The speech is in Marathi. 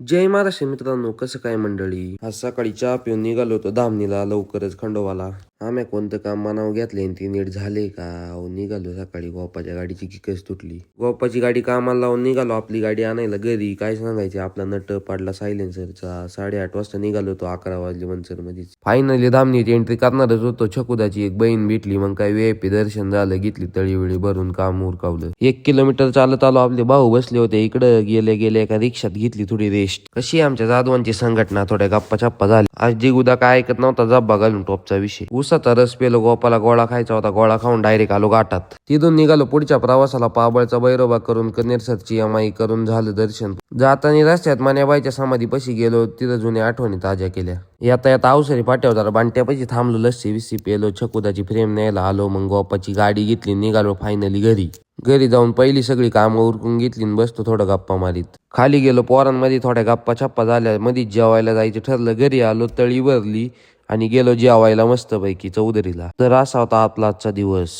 जय महाराष्ट्र मित्रांनो, कसं काय मंडळी? आज सकाळी चहा पिऊन निघालो होतो धामणीला लवकरच खंडोबाला. आम्ही कोणतं काम मनावर घेतले आणि ती नीट झाले का? अहो निघालो सकाळी, गोपाच्या गाडीची किकच तुटली. गोपाची गाडी कामाला लावून निघालो आपली गाडी आणायला घरी. काय सांगायचे, आपला नट पाडला सायलेन्सरचा. 8:30 वाजता निघालो होतो, 11 वाजले मनसर मध्येच. फायनली धामणीची एंट्री करणारच होतो. छकुदाची एक बहीण भेटली, मग काय VIP दर्शन झालं, घेतली तळीविळी भरून, काम उरकावलं. 1 किलोमीटर चालत आलो. आपले भाऊ बसले होते इकडं. गेले गेले एका रिक्षात घेतली थोडी रेस्ट. कशी आमच्या जाधवांची संघटना, थोड्या गप्पा चप्पा झाली. आज जिगुदा काय ऐकत नव्हता, जब्बा घालून टोपचा विषय. उसाचा रस पेलो, गोपाला गोळा खायचा होता, गोळा खाऊन डायरेक्ट आलो घाटात. तिथून निघालो पुढच्या प्रवासाला. पाबळचा बैरोबा करून, कनेरसरची यमाई करून झालं दर्शन. जाताना रस्त्यात मान्याबाईच्या समाधीपाशी गेलो, तिथं जुन्या आठवणी ताज्या केल्या. येता येता अवसरी पाट्यावर जरा बांट्यापाशी थांबलो, लस्सी विस्सी पेलो, छकुदाची फ्रेम न्यायला आलो. मग गोपाची गाडी घेतली, निघालो फायनली घरी. घरी जाऊन पहिली सगळी कामं उरकून घेतली आणि बसतो थोडं गप्पा मारीत. खाली गेलो, पोरांमध्ये थोड्या गप्पा छप्पा झाल्या. मधीच जेवायला जायचं ठरलं. घरी आलो, तळी भरली आणि गेलो जेवायला मस्तपैकी चौधरीला. तर असा होता आपला आजचा दिवस.